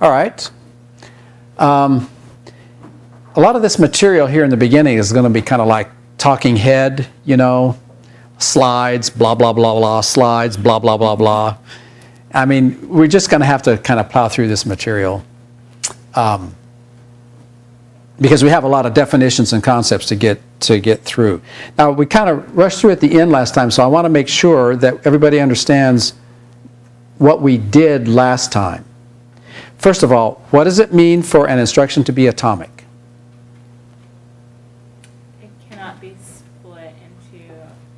All right. A lot of this material here in the beginning is going to be kind of like talking head, you know, slides, blah, blah, blah, blah, slides, blah, blah, blah, blah. I mean, we're just going to have to kind of plow through this material because we have a lot of definitions and concepts to get through. Now, we kind of rushed through at the end last time, so I want to make sure that everybody understands what we did last time. First of all, what does it mean for an instruction to be atomic? It cannot be split into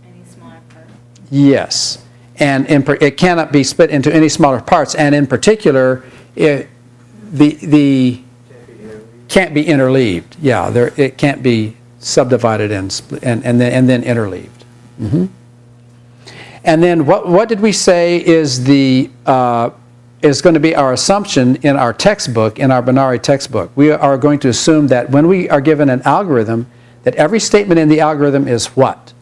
any smaller parts. Yes, and it cannot be split into any smaller parts, and in particular, the can't be interleaved. Yeah, it can't be subdivided and split and then interleaved. Mm-hmm. And then what did we say is is going to be our assumption in our textbook, in our binary textbook? We are going to assume that when we are given an algorithm, that every statement in the algorithm is what?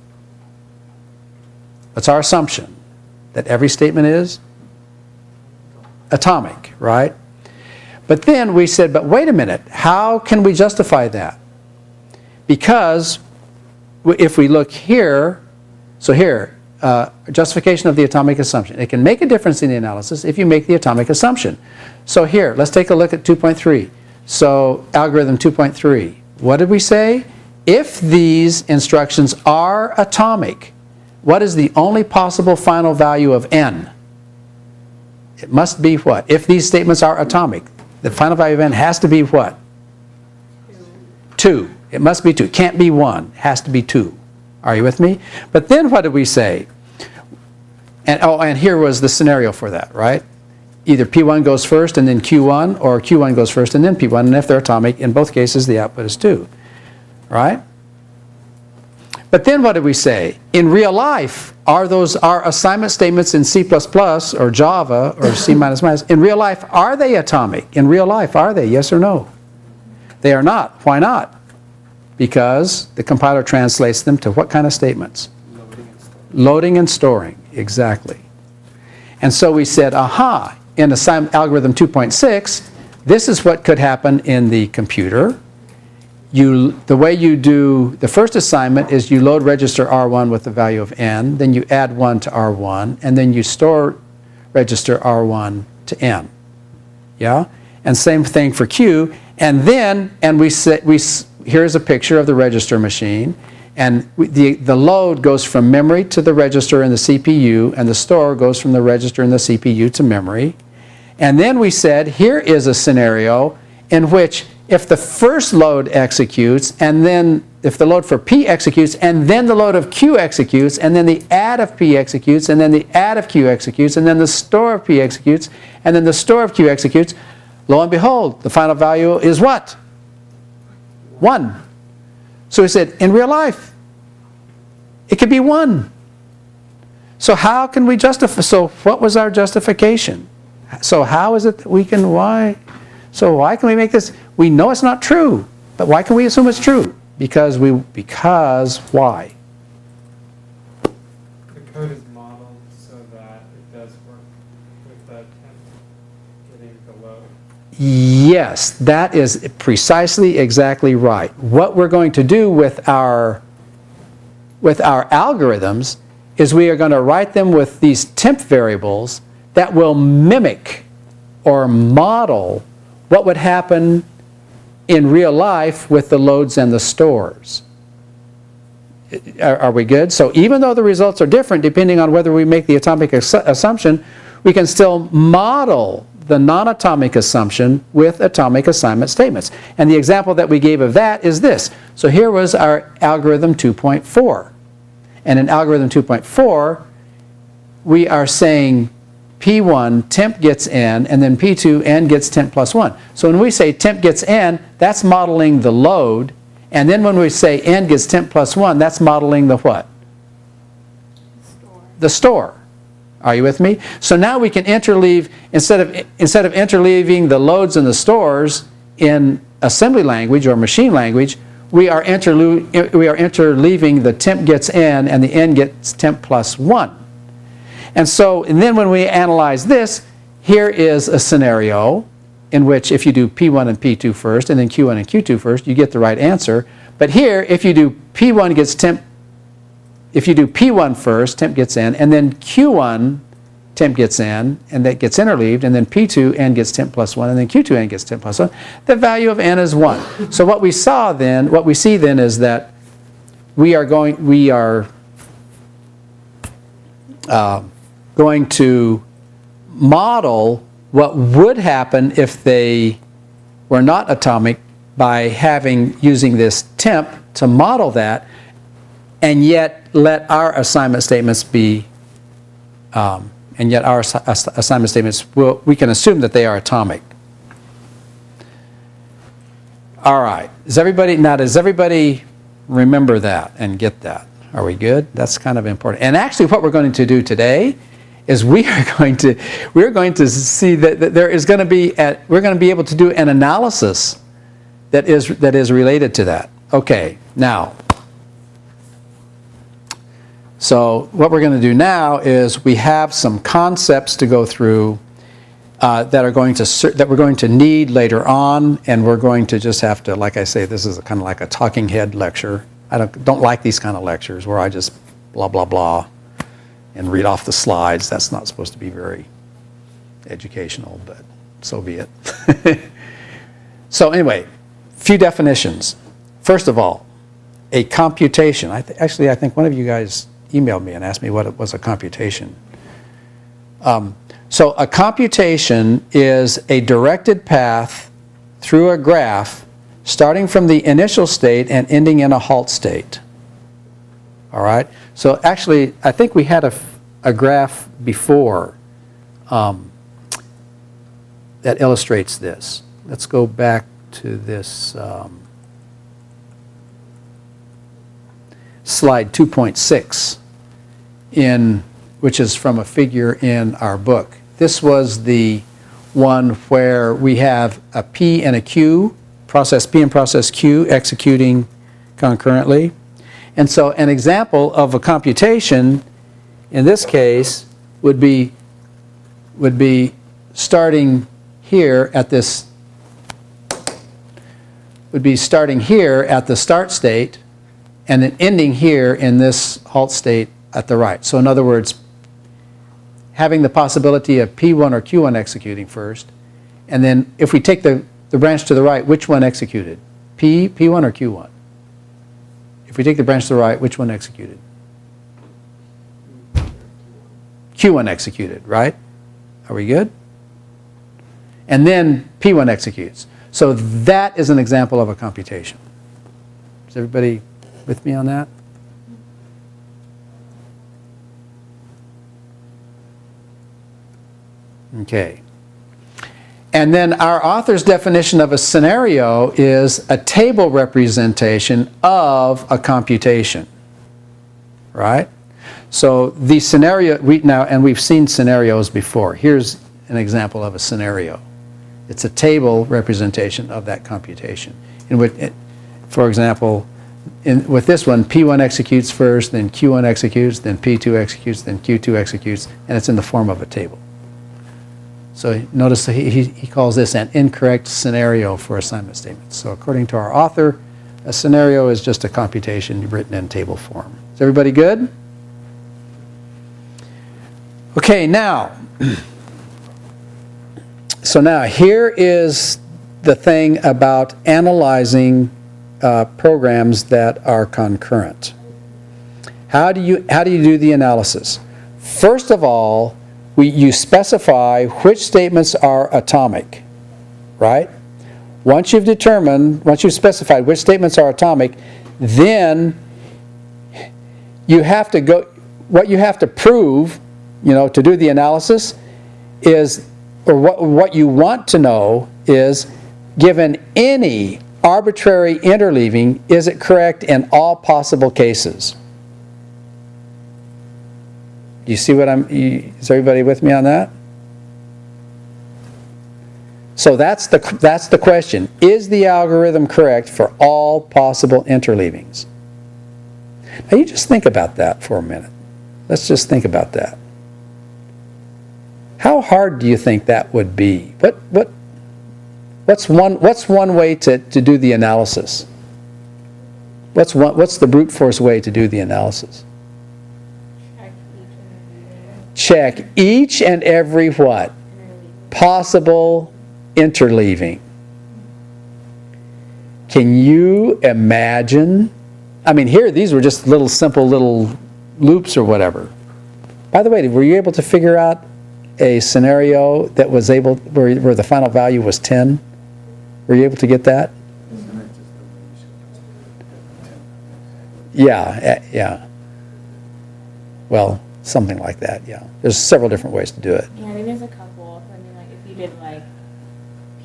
That's our assumption, that every statement is atomic, right? But then we said, but wait a minute, how can we justify that? Because if we look here, so here, justification of the atomic assumption. It can make a difference in the analysis if you make the atomic assumption. So here, let's take a look at 2.3. So algorithm 2.3. What did we say? If these instructions are atomic, what is the only possible final value of n? It must be what? If these statements are atomic, the final value of n has to be what? 2. It must be 2. Can't be 1. It has to be 2. Are you with me? But then what did we say? And here was the scenario for that, right? Either P1 goes first and then Q1, or Q1 goes first and then P1. And if they're atomic, in both cases, the output is 2, right? But then what did we say? In real life, are assignment statements in C++ or Java or C++, in real life, are they atomic? In real life, are they? Yes or no? They are not. Why not? Because the compiler translates them to what kind of statements? Loading and storing, exactly. And so we said, aha, in algorithm 2.6, this is what could happen in the computer. The way you do the first assignment is you load register R1 with the value of n, then you add 1 to R1, and then you store register R1 to n. Yeah? And same thing for Q. And then, here's a picture of the register machine, and the load goes from memory to the register in the CPU, and the store goes from the register in the CPU to memory. And then we said, here is a scenario in which if the first load executes, and then if the load for P executes, and then the load of Q executes, and then the add of P executes, and then the add of Q executes, and then the store of P executes, and then the store of Q executes, lo and behold, the final value is what? 1. So we said, in real life, it could be 1. So how can we justify? So what was our justification? So how is it that we can, why? So why can we make this? We know it's not true, but why can we assume it's true? Because why? The code is modeled so that it does work with the temp getting the load. Yes, that is precisely exactly right. What we're going to do with our algorithms is we are going to write them with these temp variables that will mimic or model what would happen in real life with the loads and the stores. Are we good? So even though the results are different depending on whether we make the atomic assumption, we can still model the non-atomic assumption with atomic assignment statements. And the example that we gave of that is this. So here was our algorithm 2.4. And in algorithm 2.4, we are saying P1, temp gets n, and then P2, n gets temp plus 1. So when we say temp gets n, that's modeling the load. And then when we say n gets temp plus 1, that's modeling the what? The store. Are you with me? So now we can interleave, instead of interleaving the loads and the stores in assembly language or machine language, we are interleaving the temp gets n and the n gets temp plus 1. And then when we analyze this, here is a scenario in which if you do P1 and P2 first, and then Q1 and Q2 first, you get the right answer. But here, if you do P1 gets temp, if you do P1 first, temp gets in, and then Q1 temp gets in, and that gets interleaved, and then P2 n gets temp plus 1, and then Q2 n gets temp plus 1, the value of n is 1. So what we see then is that we are going to model what would happen if they were not atomic by using this temp to model that, and yet let our assignment statements be, we can assume that they are atomic. All right, does everybody remember that and get that? Are we good? That's kind of important. And actually what we're going to do today is we're going to see that we're going to be able to do an analysis that is related to that. Okay, now, so what we're going to do now is we have some concepts to go through that we're going to need later on, and we're going to just have to, like I say, this is kind of like a talking head lecture. I don't like these kind of lectures where I just blah blah blah and read off the slides. That's not supposed to be very educational, but so be it. So anyway, few definitions. First of all, a computation. Actually, I think one of you guys emailed me and asked me what it was a computation. So a computation is a directed path through a graph starting from the initial state and ending in a halt state. All right? So actually, I think we had a graph before that illustrates this. Let's go back to this slide 2.6, which is from a figure in our book. This was the one where we have a P and a Q, process P and process Q executing concurrently. And so an example of a computation in this case would be starting here at the start state and then ending here in this halt state at the right. So in other words, having the possibility of P1 or Q1 executing first, and then if we take the branch to the right, which one executed? P1 or Q1? If we take the branch to the right, which one executed? Q1 executed, right? Are we good? And then P1 executes. So that is an example of a computation. Is everybody with me on that? Okay. And then our author's definition of a scenario is a table representation of a computation, right? So the scenario, we've seen scenarios before. Here's an example of a scenario. It's a table representation of that computation. In which, for example, with this one, P1 executes first, then Q1 executes, then P2 executes, then Q2 executes, and it's in the form of a table. So notice he calls this an incorrect scenario for assignment statements. So according to our author, a scenario is just a computation written in table form. Is everybody good? Okay, now, so now here is the thing about analyzing programs that are concurrent. How do you do the analysis? First of all, you specify which statements are atomic, right? Once you've specified which statements are atomic, then you have to go, what you have to prove, to do the analysis is, or what you want to know is, given any arbitrary interleaving, is it correct in all possible cases? You see what is everybody with me on that? So that's the question. Is the algorithm correct for all possible interleavings? Now you just think about that for a minute. Let's just think about that. How hard do you think that would be? What's one way to do the analysis? What's the brute force way to do the analysis? Check each and every what? Possible interleaving. Can you imagine? I mean, here, these were just simple little loops or whatever. By the way, were you able to figure out a scenario that was where the final value was 10? Were you able to get that? Yeah. Well, something like that, yeah. There's several different ways to do it. Yeah, I think there's a couple. I mean, like if you did like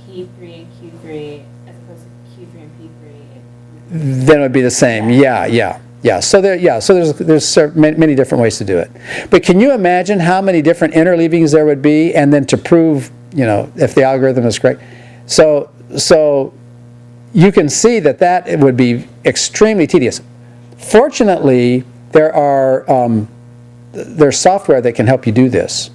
P3 and Q3 as opposed to Q3 and P3. Then it would be the same. Yeah. So there's many different ways to do it. But can you imagine how many different interleavings there would be, and then to prove, if the algorithm is correct? So you can see that it would be extremely tedious. Fortunately, there's software that can help you do this.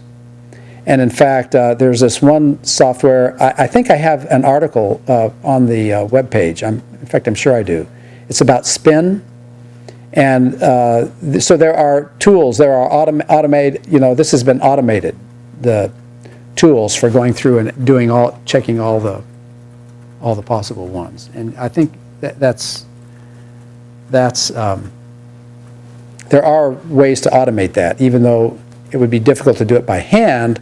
And in fact, there's this one software. I think I have an article on the web page. In fact, I'm sure I do. It's about spin. And so there are tools. There are automated. This has been automated. The tools for going through and checking all the possible ones. And I think that's there are ways to automate that, even though it would be difficult to do it by hand.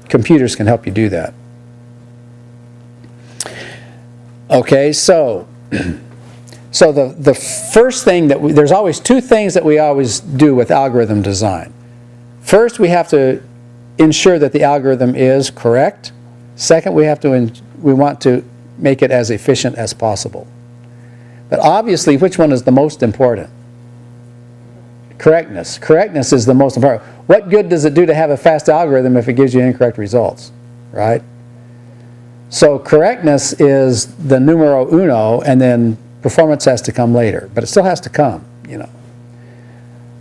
Computers can help you do that. Okay, so the first thing there's always two things that we always do with algorithm design. First, we have to ensure that the algorithm is correct. Second, we want to make it as efficient as possible. But obviously, which one is the most important? Correctness. Correctness is the most important. What good does it do to have a fast algorithm if it gives you incorrect results, right? So correctness is the numero uno, and then performance has to come later, but it still has to come,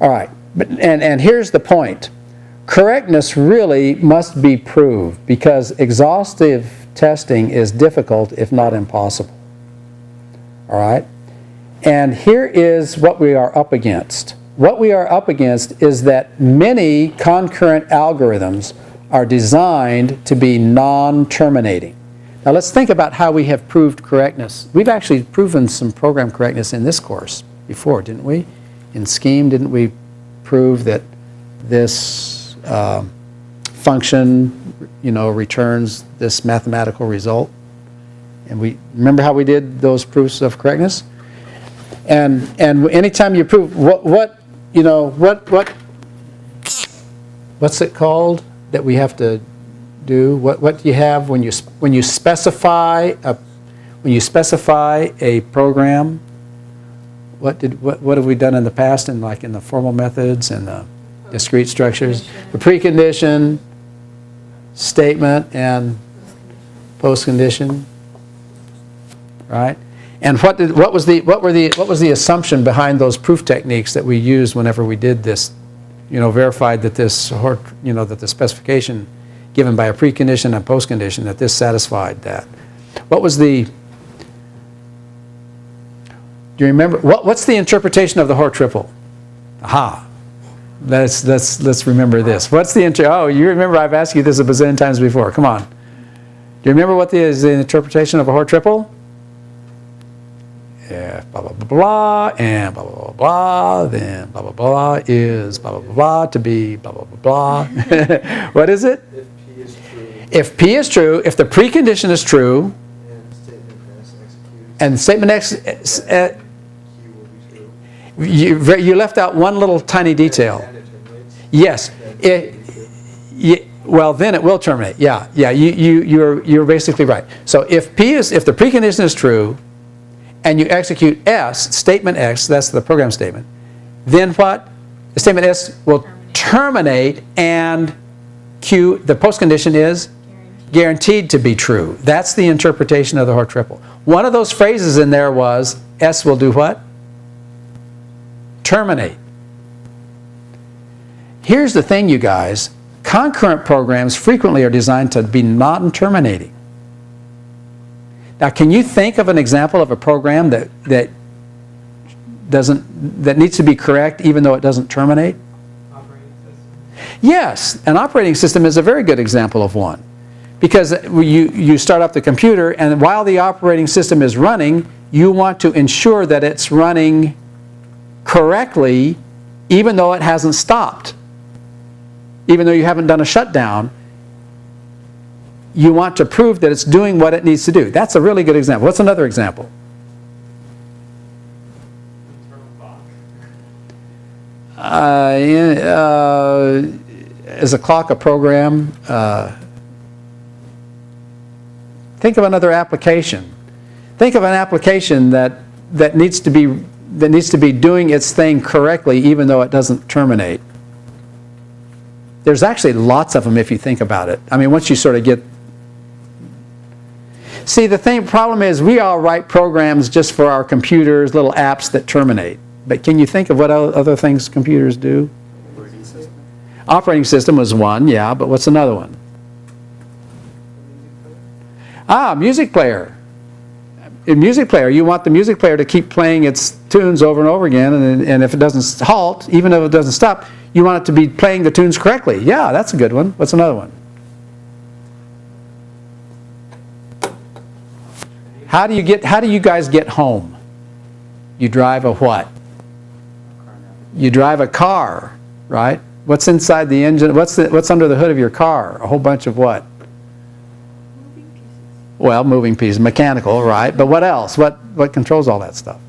All right, and here's the point. Correctness really must be proved because exhaustive testing is difficult, if not impossible. All right? And here is what we are up against. What we are up against is that many concurrent algorithms are designed to be non-terminating. Now let's think about how we have proved correctness. We've actually proven some program correctness in this course before, didn't we? In Scheme, didn't we prove that this function, returns this mathematical result? And we remember how we did those proofs of correctness? And anytime you prove what's it called that we have to do? What do you have when you specify a program? What have we done in the past in the formal methods and the discrete structures? The precondition, statement, and postcondition, right? And what was the assumption behind those proof techniques that we used whenever we did this? Verified that that the specification given by a precondition and postcondition, that this satisfied that. What was the? Do you remember what's the interpretation of the Hoare triple? Aha. Let's remember this. What's the Oh, you remember I've asked you this a bazillion times before. Come on. Do you remember what is the interpretation of a Hoare triple? If blah, blah, blah, blah, and blah, blah, blah, blah, then blah, blah, blah is blah, blah, blah, blah to be blah, blah, blah, blah. What is it? If P is true. If P is true, if the precondition is true, And statement S executes. and statement X, Q will be true. you left out one little tiny detail. And it terminates. Yes. Well, then it will terminate. Yeah. You're basically right. So if the precondition is true, and you execute S, statement X, that's the program statement, then what? The statement S will terminate, and Q, the postcondition is guaranteed to be true. That's the interpretation of the Hoare triple. One of those phrases in there was S will do what? Terminate. Here's the thing, you guys. Concurrent programs frequently are designed to be non-terminating. Now, can you think of an example of a program that needs to be correct even though it doesn't terminate? Operating system. Yes, an operating system is a very good example of one. Because you start up the computer, and while the operating system is running, you want to ensure that it's running correctly even though it hasn't stopped. Even though you haven't done a shutdown, you want to prove that it's doing what it needs to do. That's a really good example. What's another example? Internal clock. Is a clock a program? Think of another application. Think of an application that needs to be doing its thing correctly even though it doesn't terminate. There's actually lots of them if you think about it. I mean, once you sort of get... See, the problem is we all write programs just for our computers, little apps that terminate. But can you think of what other things computers do? Operating system. Operating system was one, yeah, but what's another one? Music player. In music player, you want the music player to keep playing its tunes over and over again, and if it doesn't halt, even if it doesn't stop, you want it to be playing the tunes correctly. Yeah, that's a good one. What's another one? How do you guys get home? You drive a what? You drive a car, right? What's inside the engine? What's under the hood of your car? A whole bunch of what? Moving pieces. Well, moving pieces, mechanical, right? But what else? What controls all that stuff?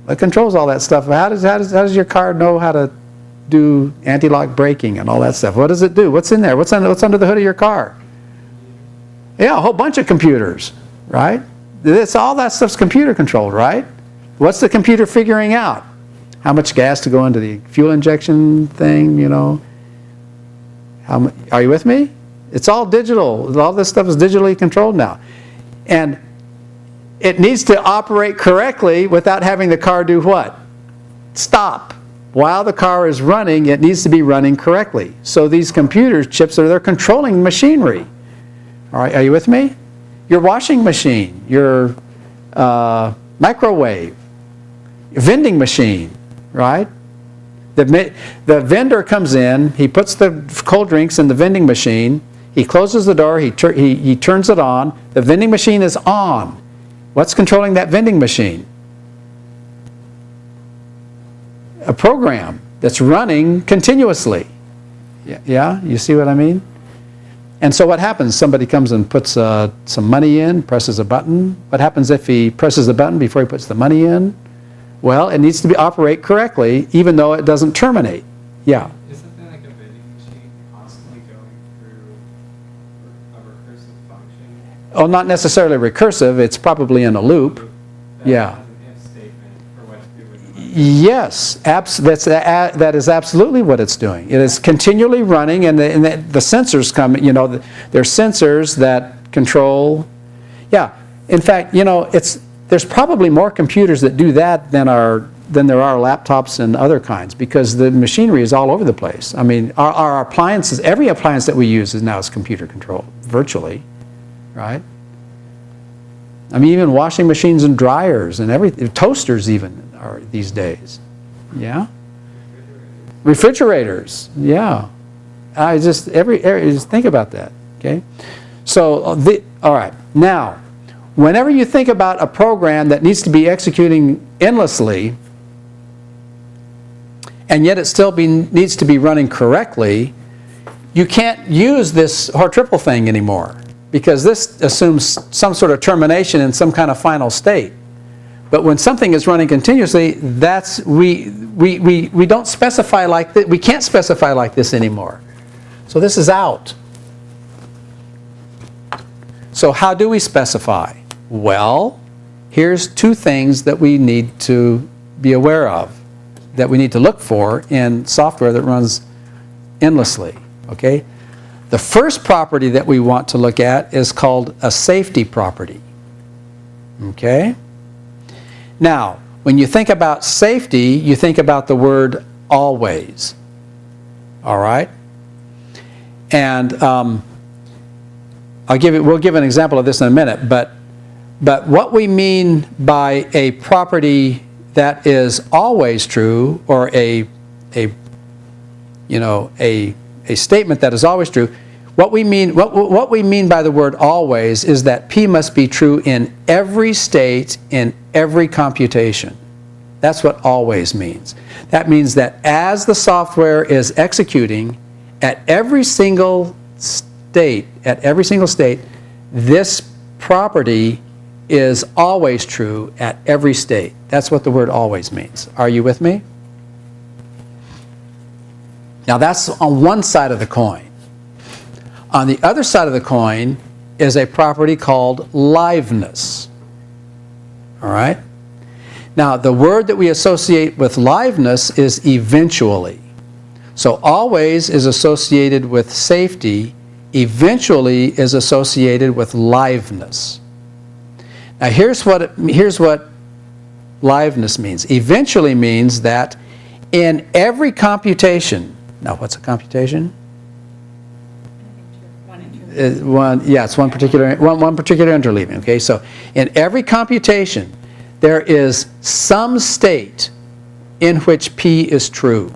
What controls all that stuff? How does your car know how to do anti-lock braking and all that stuff? What does it do? What's in there? What's under the hood of your car? Yeah, a whole bunch of computers, right? All that stuff's computer controlled, right? What's the computer figuring out? How much gas to go into the fuel injection thing, you know? Are you with me? It's all digital. All this stuff is digitally controlled now. And it needs to operate correctly without having the car do what? Stop. While the car is running, it needs to be running correctly. So these computer chips they're controlling machinery. All right, are you with me? Your washing machine, your microwave, your vending machine, right? The vendor comes in, he puts the cold drinks in the vending machine, he closes the door, he turns it on, the vending machine is on. What's controlling that vending machine? A program that's running continuously. Yeah, you see what I mean? And so what happens? Somebody comes and puts some money in, presses a button. What happens if he presses the button before he puts the money in? Well, it needs to operate correctly, even though it doesn't terminate. Yeah. Is something like a vending machine constantly going through a recursive function? Oh, not necessarily recursive. It's probably in a loop. That Yeah. has an if statement for what to do with the money? Yes, that is absolutely what it's doing. It is continually running, and the sensors come, you know, there's sensors that control. Yeah, in fact, you know, there's probably more computers that do that than there are laptops and other kinds, because the machinery is all over the place. I mean, our appliances, every appliance that we use now is computer controlled, virtually, right? I mean, even washing machines and dryers and everything, toasters even are these days. Yeah? Refrigerators, yeah. Just think about that, okay? So, all right, now, whenever you think about a program that needs to be executing endlessly, and yet it still needs to be running correctly, you can't use this triple thing anymore, because this assumes some sort of termination in some kind of final state. But when something is running continuously, we don't specify like that. We can't specify like this anymore. So this is out. So how do we specify? Well, here's two things that we need to be aware of, that we need to look for in software that runs endlessly, okay? The first property that we want to look at is called a safety property, okay? Now, when you think about safety, you think about the word always, all right? And we'll give an example of this in a minute, but what we mean by a property that is always true, or a statement that is always true, what we mean by the word always is that P must be true in every state, in every computation. That's what always means. That means that as the software is executing, at every single state, this property is always true at every state. That's what the word always means. Are you with me? Now that's on one side of the coin. On the other side of the coin is a property called liveness. All right? Now the word that we associate with liveness is eventually. So always is associated with safety, eventually is associated with liveness. Now here's what liveness means. Eventually means that in every computation, now what's a computation? It's one particular interleaving. Okay, so in every computation, there is some state in which P is true.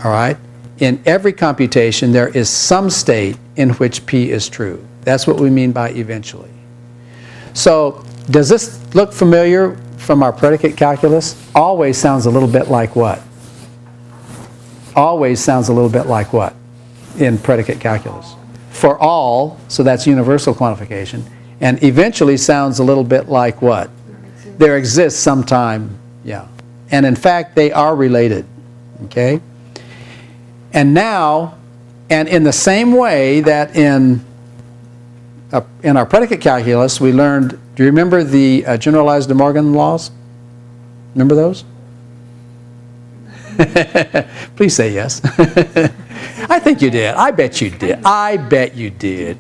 All right? In every computation, there is some state in which P is true. That's what we mean by eventually. So, does this look familiar from our predicate calculus? Always sounds a little bit like what? Always sounds a little bit like what in predicate calculus? For all, so that's universal quantification. And eventually sounds a little bit like what? There exists sometime, yeah. And in fact, they are related, okay? And now, and in the same way that in our predicate calculus, we learned, do you remember the generalized De Morgan laws? Remember those? Please say yes. I think you did. I bet you did. I bet you did.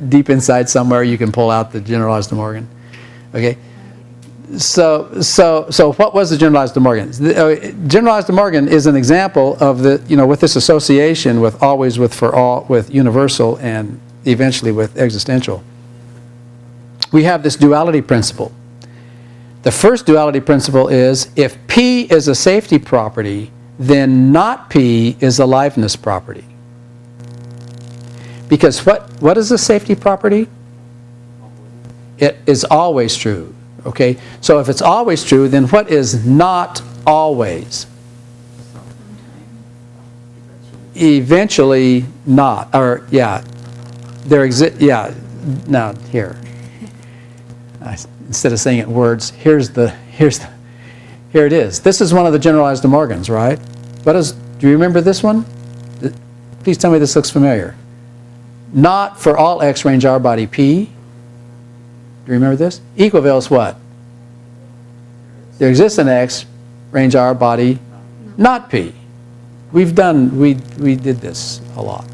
Deep inside somewhere, you can pull out the generalized De Morgan. Okay. So what was the generalized De Morgan? Generalized De Morgan is an example of the, with this association with always, with for all, with universal, and eventually with existential. We have this duality principle. The first duality principle is if P is a safety property, then not P is a liveness property. Because what is a safety property? It is always true. Okay? So if it's always true, then what is not always? Eventually not. Or, yeah. There exists, yeah. Now, here. Instead of saying it in words, here it is. This is one of the generalized De Morgans, right? Do you remember this one? Please tell me this looks familiar. Not for all x range R body P. Do you remember this? Equivalence what? There exists an x range R body not P. We did this a lot,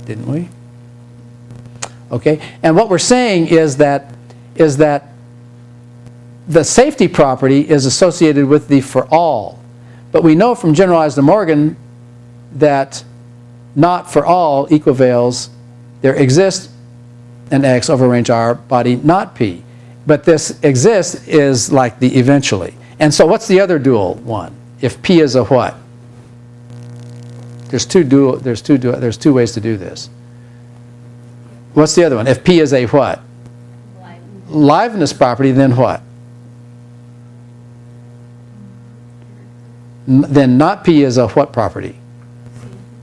didn't we? Okay, and what we're saying is that the safety property is associated with the for all. But we know from generalized De Morgan that not for all equivalents, there exists an x over range R body not P. But this exists is like the eventually. And so what's the other dual one? If P is a what? There's two ways to do this. What's the other one? If P is a what? Liveness property, then what? Then not P is a what property?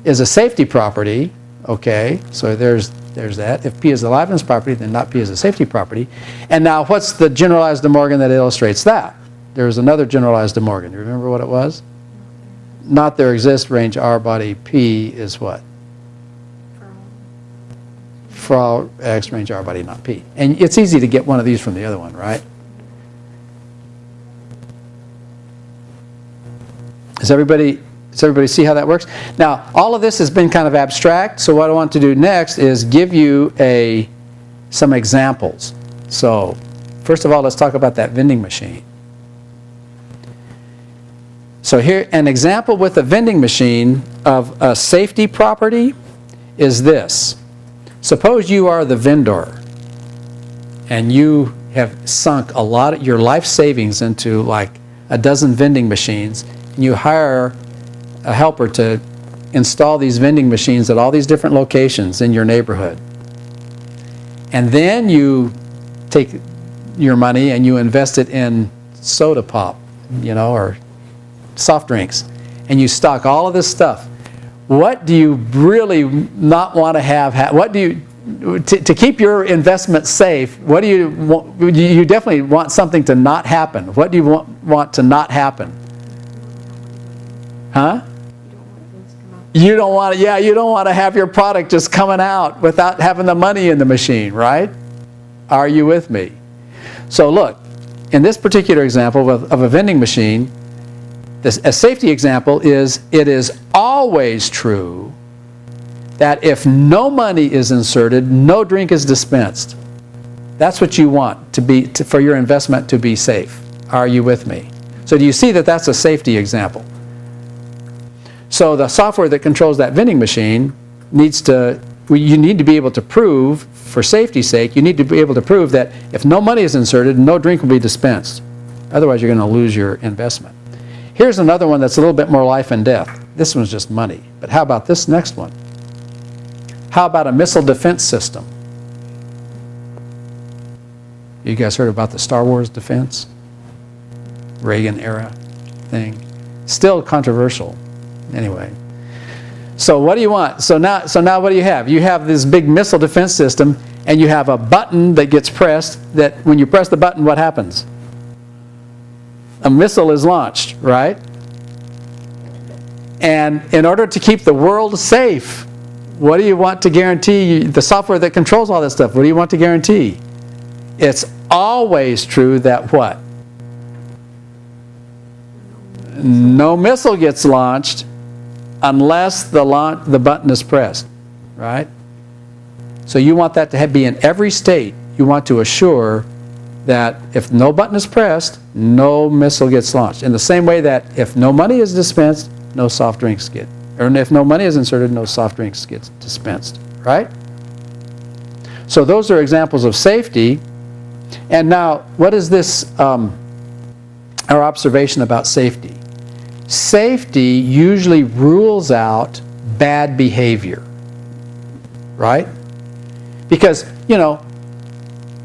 Is a safety property. Okay, so there's that. If P is a liveness property, then not P is a safety property. And now what's the generalized De Morgan that illustrates that? There's another generalized De Morgan. You remember what it was? Not there exists range R body P is what? For all x range R body not P. And it's easy to get one of these from the other one, right? Does everybody see how that works? Now, all of this has been kind of abstract, so what I want to do next is give you some examples. So, first of all, let's talk about that vending machine. So here, an example with a vending machine of a safety property is this. Suppose you are the vendor and you have sunk a lot of your life savings into like a dozen vending machines, and you hire a helper to install these vending machines at all these different locations in your neighborhood. And then you take your money and you invest it in soda pop, or soft drinks, and you stock all of this stuff. What do you really not want to have? What do you, to keep your investment safe, what do you want? You definitely want something to not happen. What do you want to not happen? Huh? You don't want to have your product just coming out without having the money in the machine, right? Are you with me? So look, in this particular example of a vending machine, a safety example is, it is always true that if no money is inserted, no drink is dispensed. That's what you want for your investment to be safe. Are you with me? So do you see that that's a safety example? So the software that controls that vending machine you need to be able to prove, for safety's sake, you need to be able to prove that if no money is inserted, no drink will be dispensed. Otherwise, you're going to lose your investment. Here's another one that's a little bit more life and death. This one's just money. But how about this next one? How about a missile defense system? You guys heard about the Star Wars defense? Reagan era thing. Still controversial. Anyway. So what do you want? So now what do you have? You have this big missile defense system, and you have a button that gets pressed, that when you press the button, what happens? A missile is launched, right? And in order to keep the world safe, what do you want to guarantee? The software that controls all this stuff, what do you want to guarantee? It's always true that what? No missile gets launched unless the button is pressed, right? So you want that to be in every state. You want to assure that if no button is pressed, no missile gets launched. In the same way that if no money is dispensed, no soft drinks get, or if no money is inserted, no soft drinks get dispensed, right? So those are examples of safety. And now, what is this, our observation about safety? Safety usually rules out bad behavior, right? Because,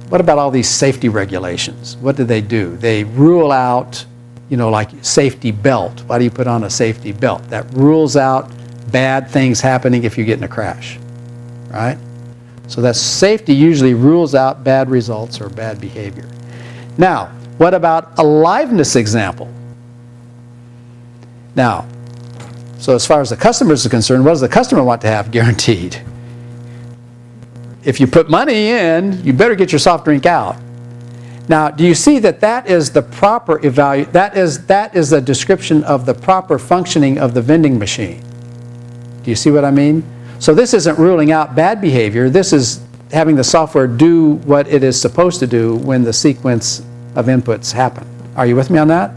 what about all these safety regulations? What do? They rule out, like safety belt. Why do you put on a safety belt? That rules out bad things happening if you get in a crash, right? So that safety usually rules out bad results or bad behavior. Now, what about a liveness example? Now, so as far as the customers are concerned, what does the customer want to have guaranteed? If you put money in, you better get your soft drink out. Now, do you see that is the proper that is a description of the proper functioning of the vending machine? Do you see what I mean? So this isn't ruling out bad behavior. This is having the software do what it is supposed to do when the sequence of inputs happen. Are you with me on that?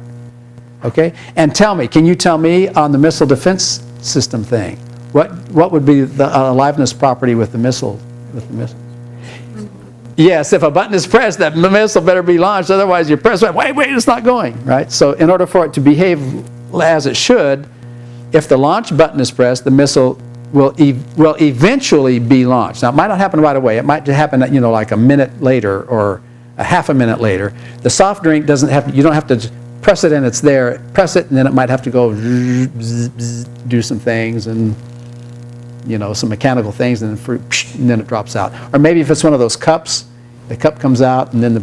Okay? And can you tell me on the missile defense system thing, what would be the liveness property with the missile? Yes, if a button is pressed, that missile better be launched, otherwise you press it, wait, it's not going, right? So in order for it to behave as it should, if the launch button is pressed, the missile will eventually be launched. Now, it might not happen right away. It might happen, like a minute later or a half a minute later. The soft drink you don't have to press it and it's there. Press it and then it might have to go do some things and some mechanical things, and then it drops out. Or maybe if it's one of those cups, the cup comes out and then the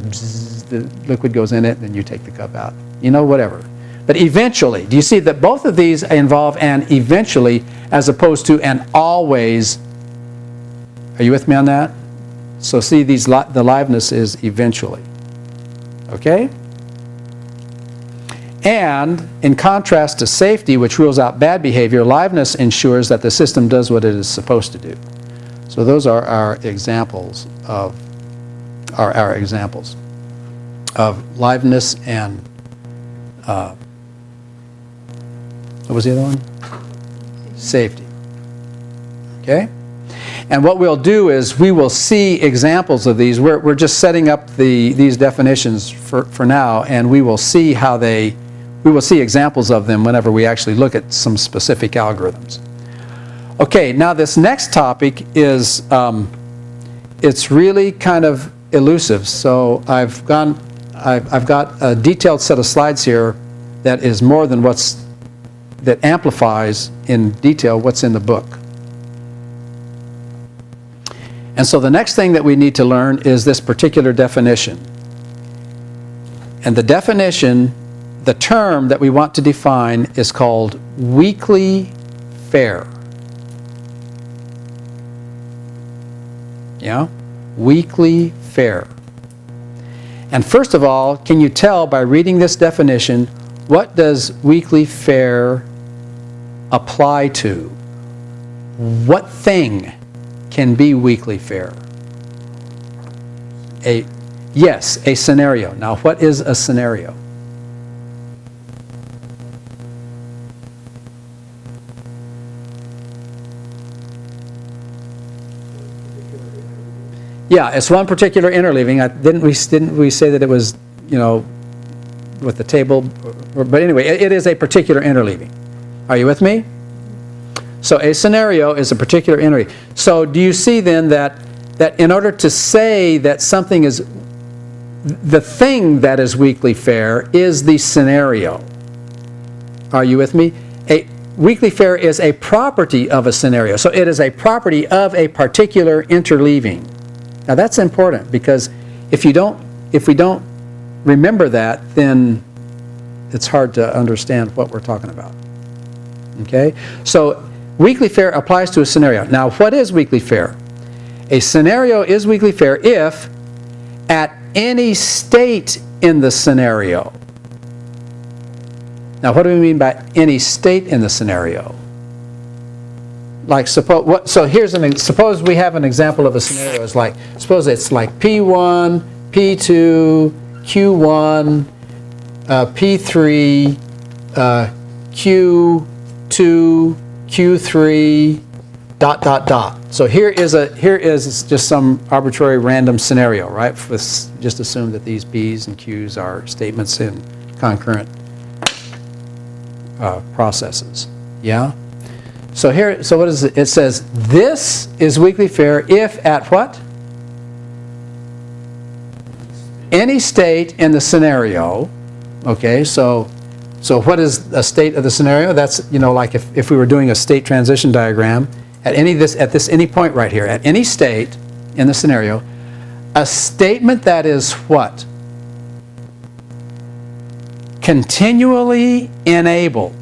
liquid goes in it and then you take the cup out. Whatever. But eventually, do you see that both of these involve an eventually as opposed to an always? Are you with me on that? So see, the liveness is eventually. Okay? And in contrast to safety, which rules out bad behavior, liveness ensures that the system does what it is supposed to do. So those are our examples of liveness and what was the other one? Safety. Okay? And what we'll do is we will see examples of these. We're just setting up these definitions for now, and we will see we will see examples of them whenever we actually look at some specific algorithms. Okay, now this next topic is, it's really kind of elusive. So I've got a detailed set of slides here that is more than that amplifies in detail what's in the book. And so the next thing that we need to learn is this particular definition. And the definition, the term that we want to define is called weakly fair. Yeah? Weakly fair. And first of all, can you tell by reading this definition, what does weakly fair apply to? What thing can be weakly fair? Yes, a scenario. Now, what is a scenario? Yeah, it's one particular interleaving. Didn't we say that it was, with the table? But anyway, it is a particular interleaving. Are you with me? So a scenario is a particular interleaving. So do you see then that in order to say that something is, the thing that is weakly fair is the scenario. Are you with me? Weakly fair is a property of a scenario. So it is a property of a particular interleaving. Now that's important, because if we don't remember that, then it's hard to understand what we're talking about. Okay? So weakly fair applies to a scenario. Now, what is weakly fair? A scenario is weakly fair if at any state in the scenario. Now, what do we mean by any state in the scenario? Like, suppose we have an example of a scenario as like, suppose it's like P1, P2, Q1, P3, Q2, Q3, ... So here is just some arbitrary random scenario, right? Just assume that these P's and Q's are statements in concurrent processes. Yeah? So what is it? It says this is weakly fair if at what? Any state in the scenario. Okay, so what is a state of the scenario? That's, like if we were doing a state transition diagram, at any point right here, at any state in the scenario, a statement that is what? Continually enabled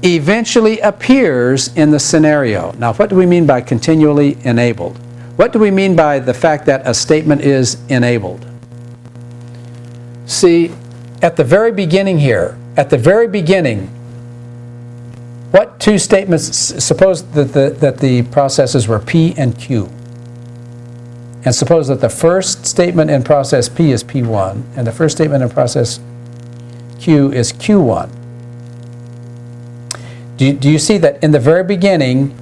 eventually appears in the scenario. Now, what do we mean by continually enabled? What do we mean by the fact that a statement is enabled? See, at the very beginning here, what two statements, suppose that the processes were P and Q. And suppose that the first statement in process P is P1, and the first statement in process Q is Q1. Do you see that in the very beginning,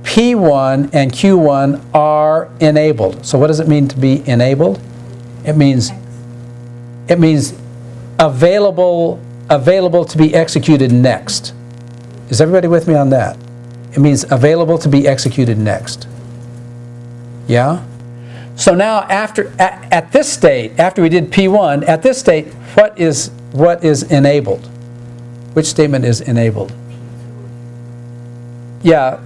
P1 and Q1 are enabled? So what does it mean to be enabled? It means available to be executed next. Is everybody with me on that? It means available to be executed next. Yeah? So now at this state, after we did P1, at this state, what is enabled? Which statement is enabled? Yeah.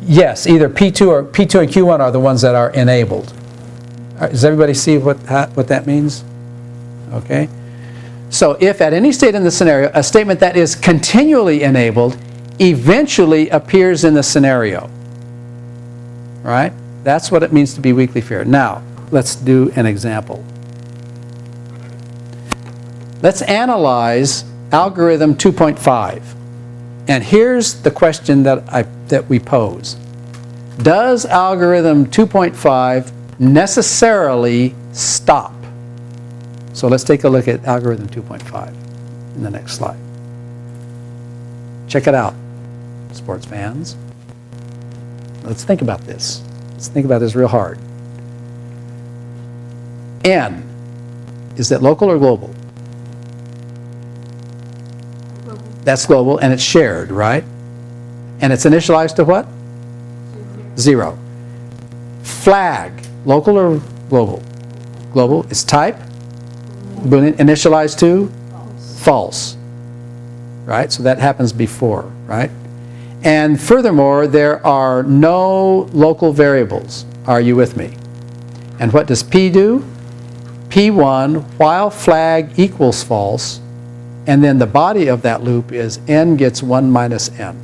Yes, either P2 and Q1 are the ones that are enabled. Does everybody see what that means? Okay. So if at any state in the scenario, a statement that is continually enabled eventually appears in the scenario. Right? That's what it means to be weakly fair. Now, let's do an example. Let's analyze algorithm 2.5. And here's the question that we pose. Does algorithm 2.5 necessarily stop? So let's take a look at algorithm 2.5 in the next slide. Check it out, sports fans. Let's think about this. Let's think about this real hard. N, is that local or global? That's global, and it's shared, right? And it's initialized to what? 0. Flag, local or global? Global. It's type. Boolean, initialized to? False. Right? So that happens before, right? And furthermore, there are no local variables. Are you with me? And what does P do? P1, while flag equals false, and then the body of that loop is n gets 1 minus n.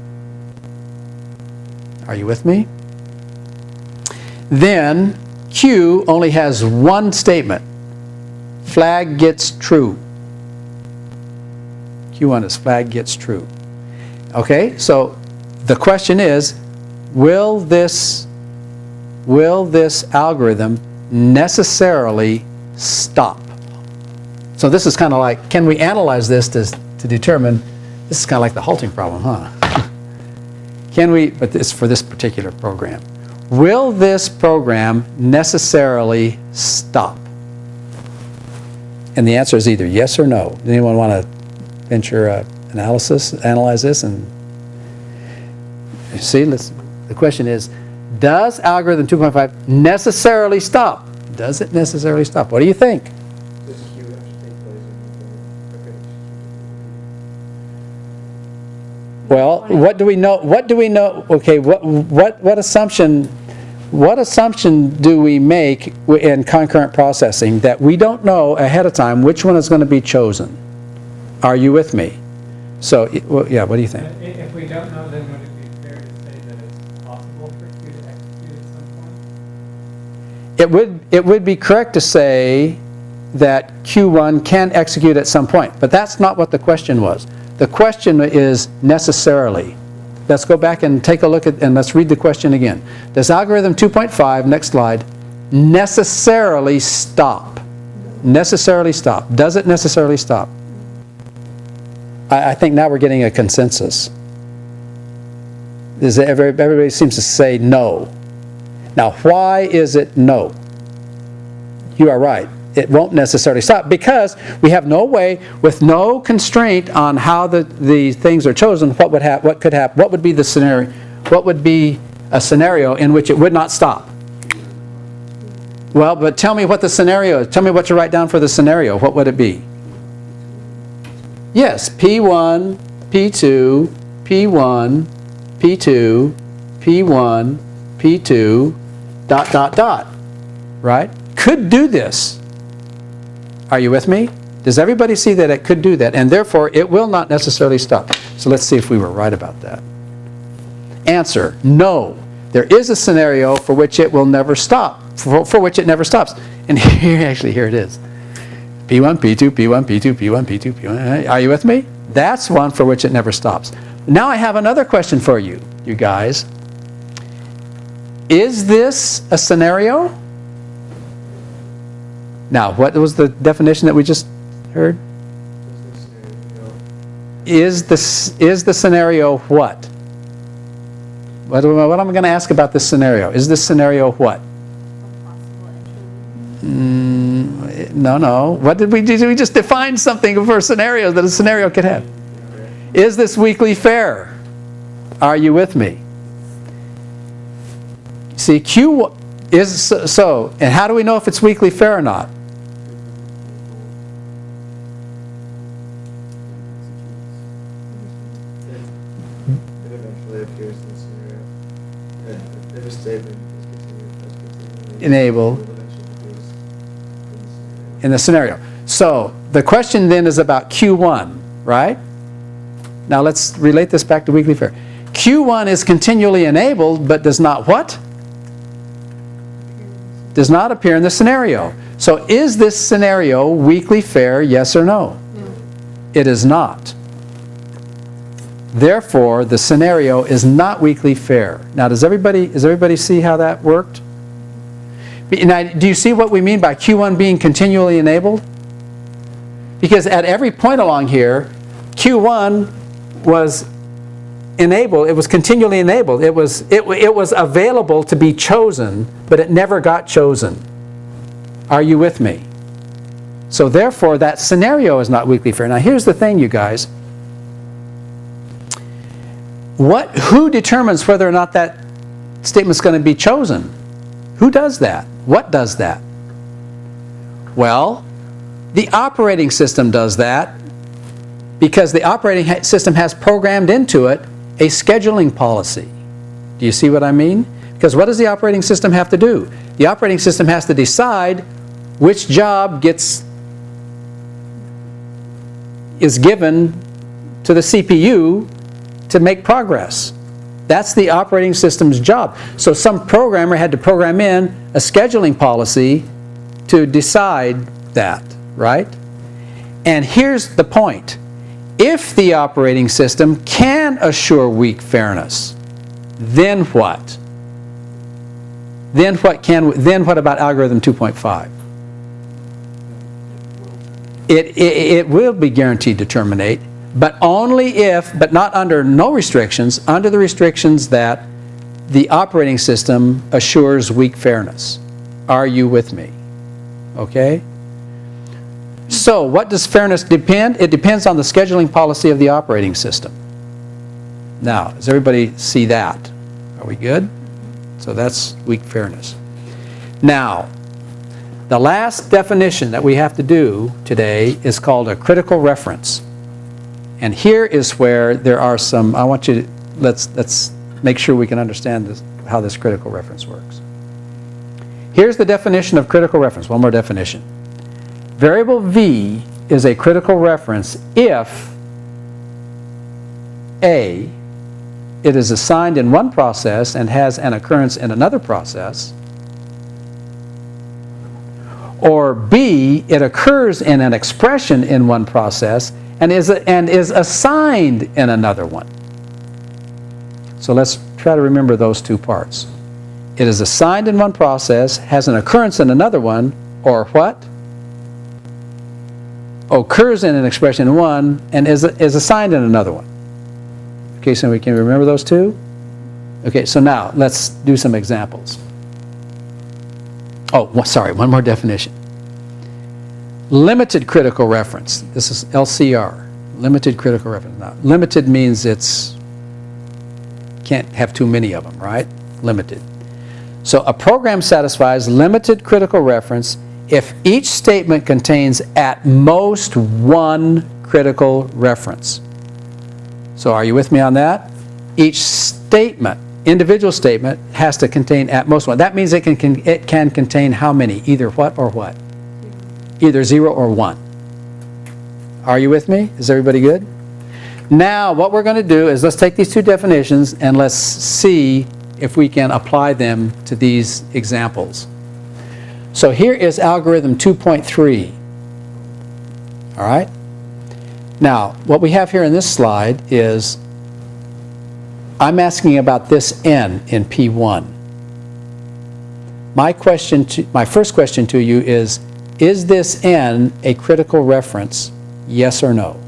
Are you with me? Then Q only has one statement. Flag gets true. Q1 is flag gets true. Okay, so the question is, will this algorithm necessarily stop? So this is kind of like, can we analyze this to determine, this is kind of like the halting problem, huh? Can we, but it's for this particular program. Will this program necessarily stop? And the answer is either yes or no. Does anyone want to venture analyze this? And see, the question is, does algorithm 2.5 necessarily stop? Does it necessarily stop? What do you think? Does Q have to take place in the Well, what do we know? What do we know? Okay, what assumption do we make in concurrent processing that we don't know ahead of time which one is going to be chosen? Are you with me? So, yeah, what do you think? If we don't know, then would it be fair to say that it's possible for Q to execute at some point? It would be correct to say that Q1 can execute at some point, but that's not what the question was. The question is necessarily. Let's go back and take a look at, and let's read the question again. Does algorithm 2.5, next slide, necessarily stop? Necessarily stop. Does it necessarily stop? I think now we're getting a consensus. Everybody seems to say no. Now, why is it no? You are right. It won't necessarily stop because we have no way, with no constraint on how the things are chosen, what could happen, what would be the scenario, what would be a scenario in which it would not stop? Well, but tell me what the scenario is. Tell me what to write down for the scenario. What would it be? Yes, P1, P2, P1, P2, P1, P2, dot, dot, dot, right? Could do this. Are you with me? Does everybody see that it could do that? And therefore, it will not necessarily stop. So let's see if we were right about that. Answer, no. There is a scenario for which it will never stop, for which it never stops. And here it is. P1, P2, P1, P2, P1, P2, P1. Are you with me? That's one for which it never stops. Now I have another question for you, you guys. Is this a scenario? Now, what was the definition that we just heard? Is the scenario what? What am I going to ask about this scenario? Is this scenario what? No. What did we do? We just defined something for scenarios that a scenario could have. Is this weekly fair? Are you with me? See, Q is so, and how do we know if it's weekly fair or not? It eventually appears in the scenario. If a statement is continued, Enable. it will eventually appears in the scenario. In the scenario. So the question then is about Q1, right? Now let's relate this back to weekly fair. Q1 is continually enabled, but does not what? Does not appear in the scenario. So is this scenario weekly fair, yes or no? No. It is not. Therefore, the scenario is not weekly fair. Now, does everybody see how that worked? Now, do you see what we mean by Q1 being continually enabled? Because at every point along here, Q1 was enabled, it was continually enabled. It was available to be chosen, but it never got chosen. Are you with me? So therefore, that scenario is not weakly fair. Now here's the thing, you guys. Who determines whether or not that statement's going to be chosen? Who does that? What does that? Well, the operating system does that, because the operating system has programmed into it a scheduling policy. Do you see what I mean? Because what does the operating system have to do? The operating system has to decide which job is given to the CPU to make progress. That's the operating system's job. So some programmer had to program in a scheduling policy to decide that, right? And here's the point. If the operating system can assure weak fairness, then what? Then what about algorithm 2.5? It will be guaranteed to terminate, but only if, but not under no restrictions, under the restrictions that the operating system assures weak fairness. Are you with me? Okay? So, what does fairness depend? It depends on the scheduling policy of the operating system. Now, does everybody see that? Are we good? So that's weak fairness. Now, the last definition that we have to do today is called a critical reference. And here is where there are some, I want you to, let's make sure we can understand this, how this critical reference works. Here's the definition of critical reference. One more definition. Variable V is a critical reference if A, it is assigned in one process and has an occurrence in another process, or B, it occurs in an expression in one process and is assigned in another one. So let's try to remember those two parts. It is assigned in one process, has an occurrence in another one, or what? Occurs in an expression in one and is assigned in another one. Okay, so we can remember those two? Okay, so now let's do some examples. Oh, sorry, one more definition. Limited critical reference. This is LCR, limited critical reference. Now, limited means it's, can't have too many of them, right? Limited. So a program satisfies limited critical reference if each statement contains at most one critical reference. So are you with me on that? Each statement, individual statement, has to contain at most one. That means it can contain how many? Either what or what? Either 0 or 1. Are you with me? Is everybody good? Now what we're going to do is let's take these two definitions and let's see if we can apply them to these examples. So here is algorithm 2.3. All right? Now, what we have here in this slide is I'm asking about this n in P1. My first question to you is this n a critical reference, yes or no?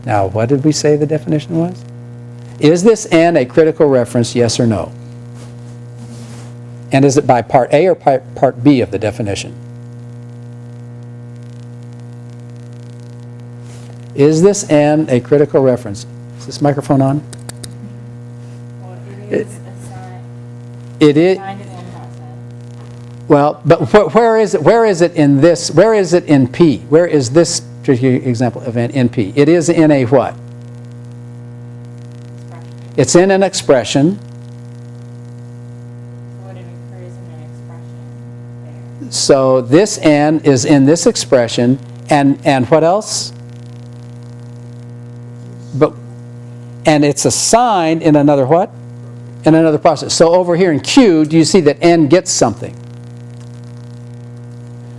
Now, what did we say the definition was? Is this n a critical reference, yes or no? And is it by part A or part B of the definition? Is this n a critical reference? Is this microphone on? Well, it is assigned. It is. Assigned in one process. Well, but where is it? Where is it in this? Where is it in P? Where is this particular example of n in P? It is in a what? Expression. It's in an expression. So it occurs in an expression there. So this n is in this expression, and what else? And it's assigned in another what? In another process. So over here in Q, do you see that n gets something?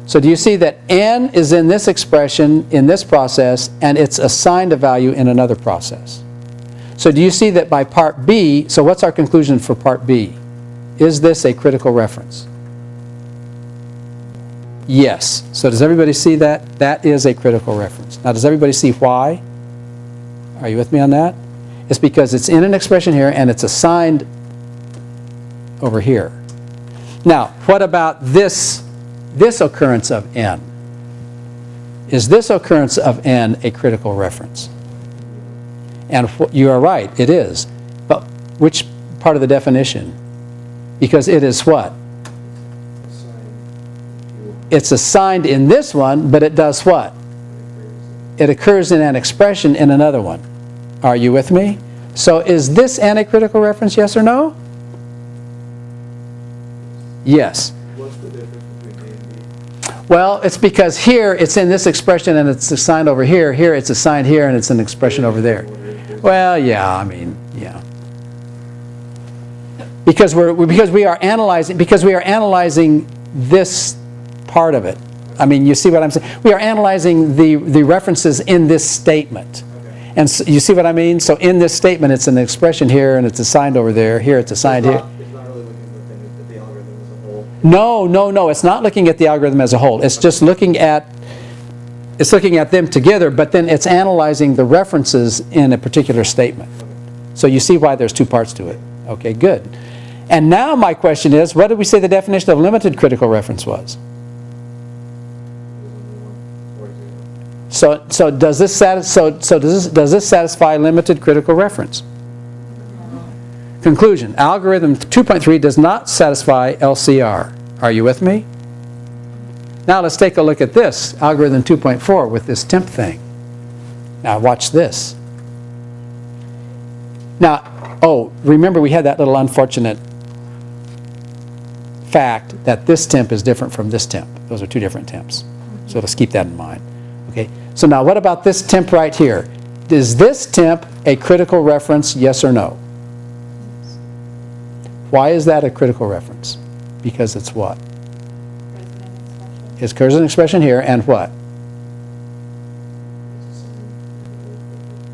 So do you see that n is in this expression, in this process, and it's assigned a value in another process? So do you see that by part B, so what's our conclusion for part B? Is this a critical reference? Yes. So does everybody see that? That is a critical reference. Now, does everybody see why? Are you with me on that? It's because it's in an expression here and it's assigned over here. Now, what about this occurrence of n? Is this occurrence of n a critical reference? And you are right, it is. But which part of the definition? Because it is what? It's assigned in this one, but it does what? It occurs in an expression in another one. Are you with me? So is this n a critical reference, yes or no? Yes. What's the difference between A and B? Well, it's because here it's in this expression and it's assigned over here. Here it's assigned here and it's an expression over there. Well, yeah, I mean, yeah. Because we are analyzing this part of it. I mean, you see what I'm saying? We are analyzing the references in this statement. Okay. And so, you see what I mean? So in this statement, it's an expression here and it's assigned over there. Here it's assigned here. It's not really looking at the algorithm as a whole. No, it's not looking at the algorithm as a whole. It's just looking at them together, but then it's analyzing the references in a particular statement. So you see why there's two parts to it. Okay, good. And now my question is, what did we say the definition of limited critical reference was? So does this satisfy limited critical reference? Conclusion: algorithm 2.3 does not satisfy LCR. Are you with me? Now let's take a look at this algorithm 2.4 with this temp thing. Now watch this. Now, remember we had that little unfortunate fact that this temp is different from this temp. Those are two different temps. So let's keep that in mind. Okay. So now what about this temp right here? Is this temp a critical reference, yes or no? Why is that a critical reference? Because it's what? It occurs an expression here, and what?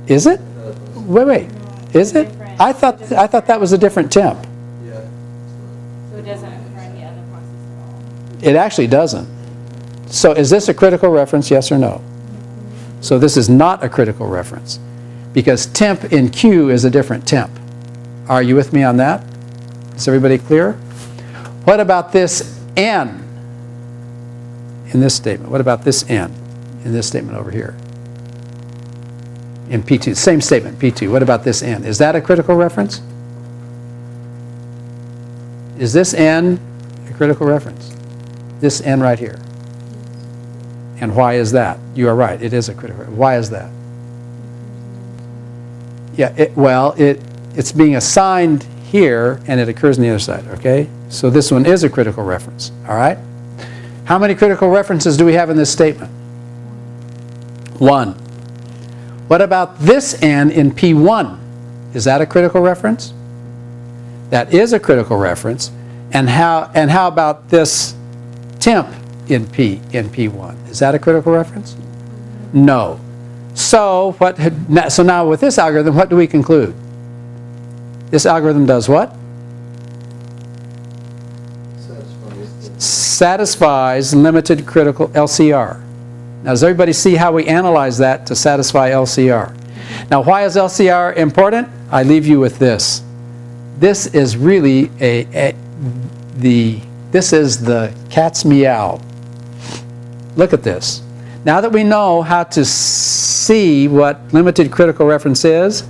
Is it? Wait. Is it? I thought that was a different temp. Yeah. So it doesn't occur in the other process at all? It actually doesn't. So is this a critical reference, yes or no? So this is not a critical reference because temp in Q is a different temp. Are you with me on that? Is everybody clear? What about this N in this statement? What about this N in this statement over here? In P2, same statement, P2. What about this N? Is that a critical reference? Is this N a critical reference? This N right here. And why is that? You are right, it is a critical reference. Why is that? Yeah, it's being assigned here and it occurs on the other side, okay? So this one is a critical reference, all right? How many critical references do we have in this statement? 1. What about this N in P1? Is that a critical reference? That is a critical reference. And how about this temp in P1? Is that a critical reference? No. So now with this algorithm, what do we conclude? This algorithm does what? Satisfies limited critical LCR. Now, does everybody see how we analyze that to satisfy LCR? Now, why is LCR important? I leave you with this. This is really this is the cat's meow. Look at this. Now that we know how to see what limited critical reference is,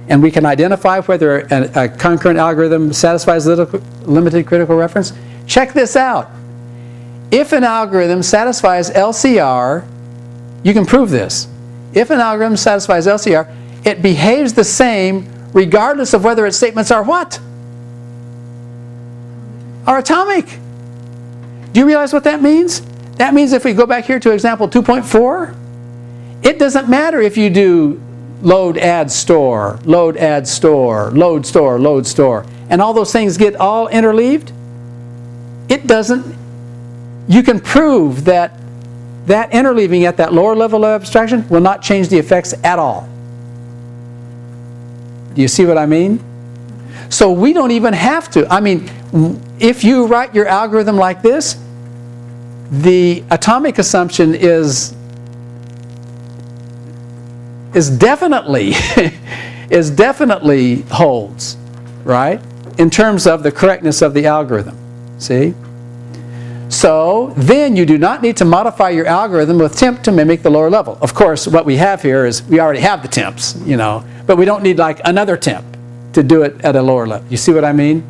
and we can identify whether a concurrent algorithm satisfies limited critical reference, check this out. If an algorithm satisfies LCR, you can prove this. If an algorithm satisfies LCR, it behaves the same regardless of whether its statements are what? Are atomic. Do you realize what that means? That means if we go back here to example 2.4, it doesn't matter if you do load, add, store, load, add, store, load, store, load, store, and all those things get all interleaved. It doesn't. You can prove that interleaving at that lower level of abstraction will not change the effects at all. Do you see what I mean? So we don't even have to. I mean, if you write your algorithm like this, the atomic assumption is definitely is definitely holds, right? In terms of the correctness of the algorithm. See? So then you do not need to modify your algorithm with temp to mimic the lower level. Of course, what we have here is we already have the temps, you know, but we don't need like another temp to do it at a lower level. You see what I mean?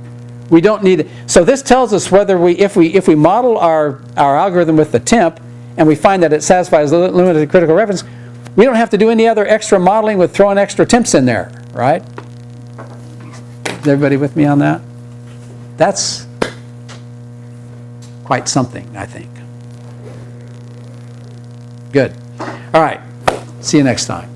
We don't need it. So this tells us whether if we model our algorithm with the temp and we find that it satisfies the limited critical reference, we don't have to do any other extra modeling with throwing extra temps in there, right? Is everybody with me on that? That's quite something, I think. Good. All right. See you next time.